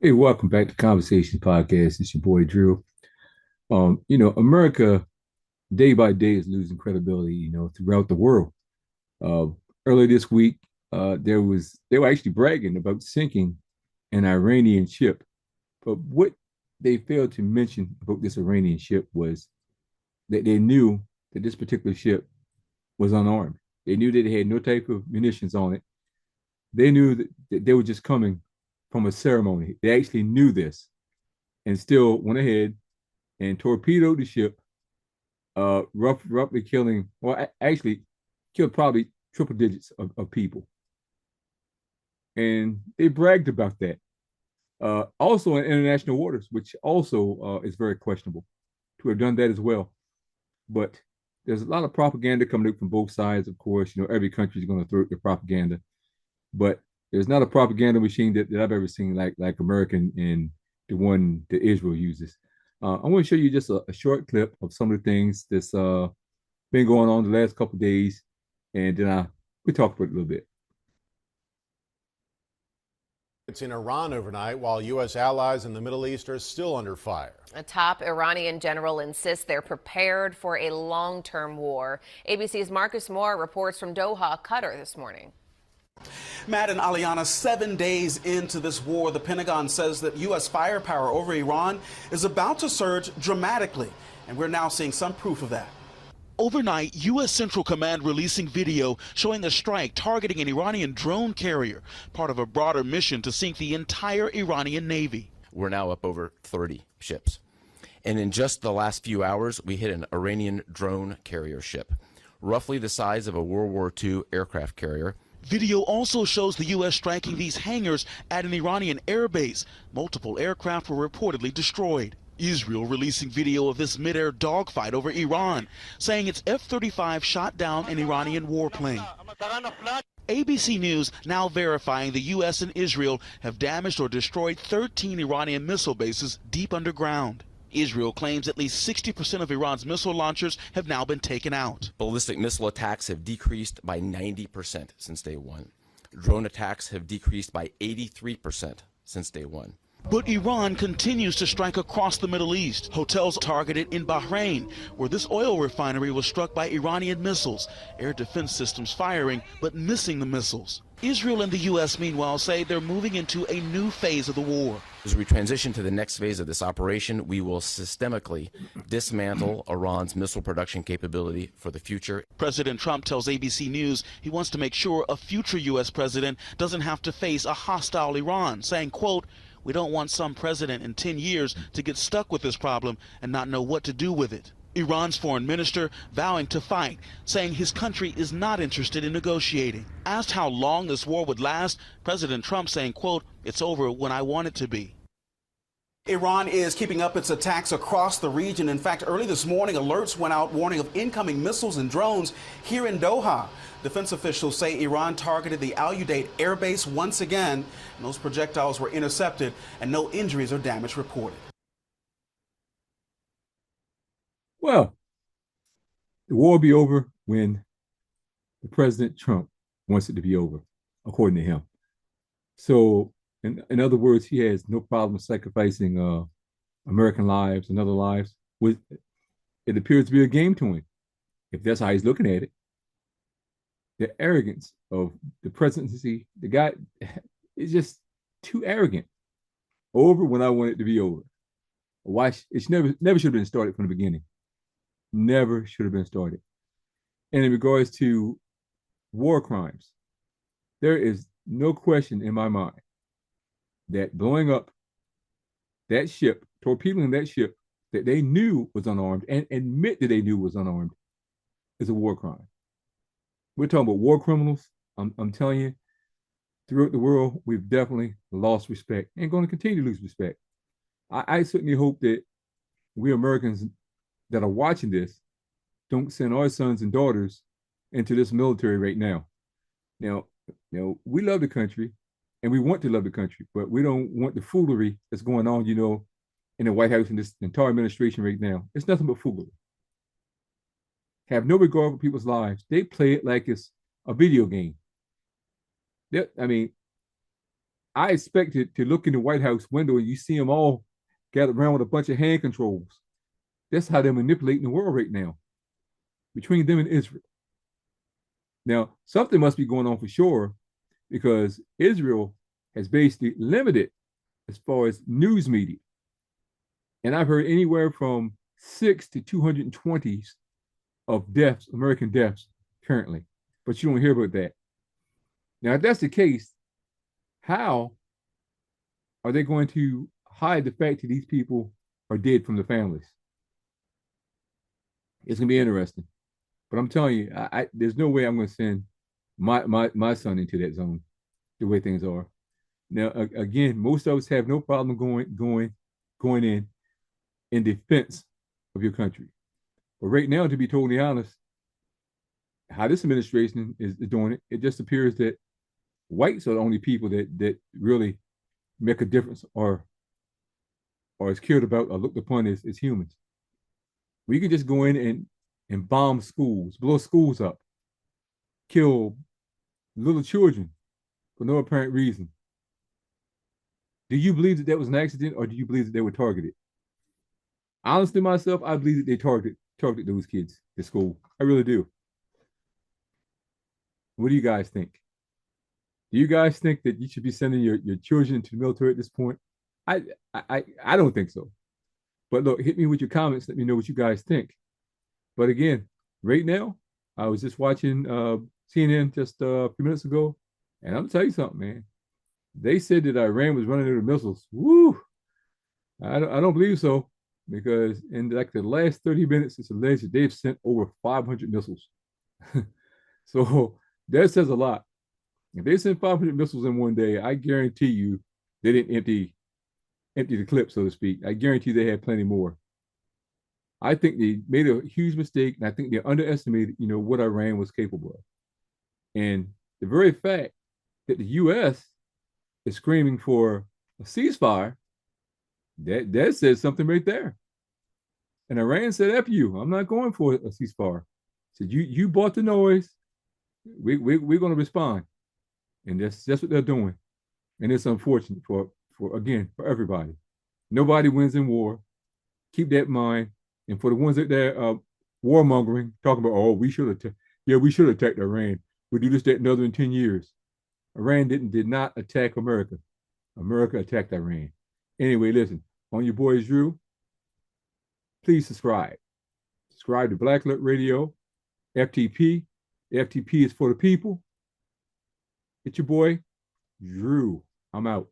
Hey, welcome back to Conversations Podcast. It's your boy Drew. America day by day is losing credibility, throughout the world. Uh, Earlier this week, they were actually bragging about sinking an Iranian ship. But what they failed to mention about this Iranian ship was that they knew that this particular ship was unarmed. They knew that it had no type of munitions on it. They knew that they were just coming from a ceremony. They actually knew this and still went ahead and torpedoed the ship, roughly killing, well, actually killed probably triple digits of people. And they bragged about that. Also in international waters, which also is very questionable to have done that as well. But there's a lot of propaganda coming up from both sides, of course. Every country is going to throw their propaganda, but there's not a propaganda machine that I've ever seen like American and the one that Israel uses. I want to show you just a short clip of some of the things that's been going on the last couple of days, and then we talk about it a little bit. It's in Iran overnight while U.S. allies in the Middle East are still under fire. A top Iranian general insists they're prepared for a long-term war. ABC's Marcus Moore reports from Doha, Qatar this morning. Matt and Aliana, 7 days into this war, the Pentagon says that U.S. firepower over Iran is about to surge dramatically, and we're now seeing some proof of that. Overnight, U.S. Central Command releasing video showing a strike targeting an Iranian drone carrier, part of a broader mission to sink the entire Iranian Navy. We're now up over 30 ships. And in just the last few hours, we hit an Iranian drone carrier ship, roughly the size of a World War II aircraft carrier. Video also shows the U.S. striking these hangars at an Iranian airbase. Multiple aircraft were reportedly destroyed. Israel releasing video of this mid-air dogfight over Iran, saying its F-35 shot down an Iranian warplane. ABC News now verifying the U.S. and Israel have damaged or destroyed 13 Iranian missile bases deep underground. Israel claims at least 60% of Iran's missile launchers have now been taken out. Ballistic missile attacks have decreased by 90% since day one. Drone attacks have decreased by 83% since day one. But Iran continues to strike across the Middle East. Hotels targeted in Bahrain, where this oil refinery was struck by Iranian missiles. Air defense systems firing, but missing the missiles. Israel and the U.S., meanwhile, say they're moving into a new phase of the war. As we transition to the next phase of this operation, we will systemically dismantle Iran's missile production capability for the future. President Trump tells ABC News he wants to make sure a future U.S. president doesn't have to face a hostile Iran, saying, quote, "We don't want some president in 10 years to get stuck with this problem and not know what to do with it." Iran's foreign minister vowing to fight, saying his country is not interested in negotiating. Asked how long this war would last, President Trump saying, quote, "It's over when I want it to be." Iran is keeping up its attacks across the region. In fact, early this morning, alerts went out warning of incoming missiles and drones here in Doha. Defense officials say Iran targeted the Al Udeid air base once again, and those projectiles were intercepted and no injuries or damage reported. Well, the war will be over when the President Trump wants it to be over, according to him. So, in other words, he has no problem sacrificing American lives and other lives. It appears to be a game to him, if that's how he's looking at it. The arrogance of the presidency, the guy is just too arrogant. Over when I want it to be over. Why? It's never should have been started from the beginning. Never should have been started. And in regards to war crimes, there is no question in my mind that blowing up that ship, torpedoing that ship that they knew was unarmed and admit that they knew was unarmed is a war crime. We're talking about war criminals. I'm telling you, throughout the world, we've definitely lost respect and going to continue to lose respect. I certainly hope that we Americans that are watching this don't send our sons and daughters into this military right now. Now, we love the country and we want to love the country, but we don't want the foolery that's going on, in the White House and this entire administration right now. It's nothing but foolery. Have no regard for people's lives. They play it like it's a video game. I mean, I expected to look in the White House window and you see them all gathered around with a bunch of hand controls. That's how they're manipulating the world right now between them and Israel. Now, something must be going on for sure because Israel has basically limited as far as news media. And I've heard anywhere from 6 to 220 of deaths, American deaths currently, but you don't hear about that. Now, if that's the case, how are they going to hide the fact that these people are dead from the families? It's gonna be interesting. But I'm telling you, there's no way I'm going to send my son into that zone the way things are. Now, again, most of us have no problem going in defense of your country. But right now, to be totally honest, how this administration is doing it, it just appears that whites are the only people that really make a difference or is cared about or looked upon as humans. We could just go in and bomb schools, blow schools up, kill little children for no apparent reason. Do you believe that that was an accident or do you believe that they were targeted? Honestly, myself, I believe that they targeted those kids at school. I really do. What do you guys think? Do you guys think that you should be sending your children to the military at this point? I don't think so. But look, hit me with your comments. Let me know what you guys think. But again, right now, I was just watching CNN just a few minutes ago, and I'm gonna tell you something, man. They said that Iran was running out of missiles. Woo! I don't believe so because in like the last 30 minutes, it's alleged that they've sent over 500 missiles. So that says a lot. If they sent 500 missiles in one day, I guarantee you they didn't empty the clip, so to speak. I guarantee they had plenty more. I think they made a huge mistake, and I think they underestimated, what Iran was capable of. And the very fact that the U.S. is screaming for a ceasefire, that says something right there. And Iran said, "F you, I'm not going for a ceasefire." Said you bought the noise. We're going to respond, and that's what they're doing. And it's unfortunate for everybody. Nobody wins in war. Keep that in mind. And for the ones that they're warmongering, talking about, oh, we should have attacked Iran. We'll do this, that, and other in 10 years. Iran did not attack America. America attacked Iran. Anyway, listen, on your boy Drew, please subscribe. Subscribe to Black Alert Radio, FTP. The FTP is for the people. It's your boy, Drew. I'm out.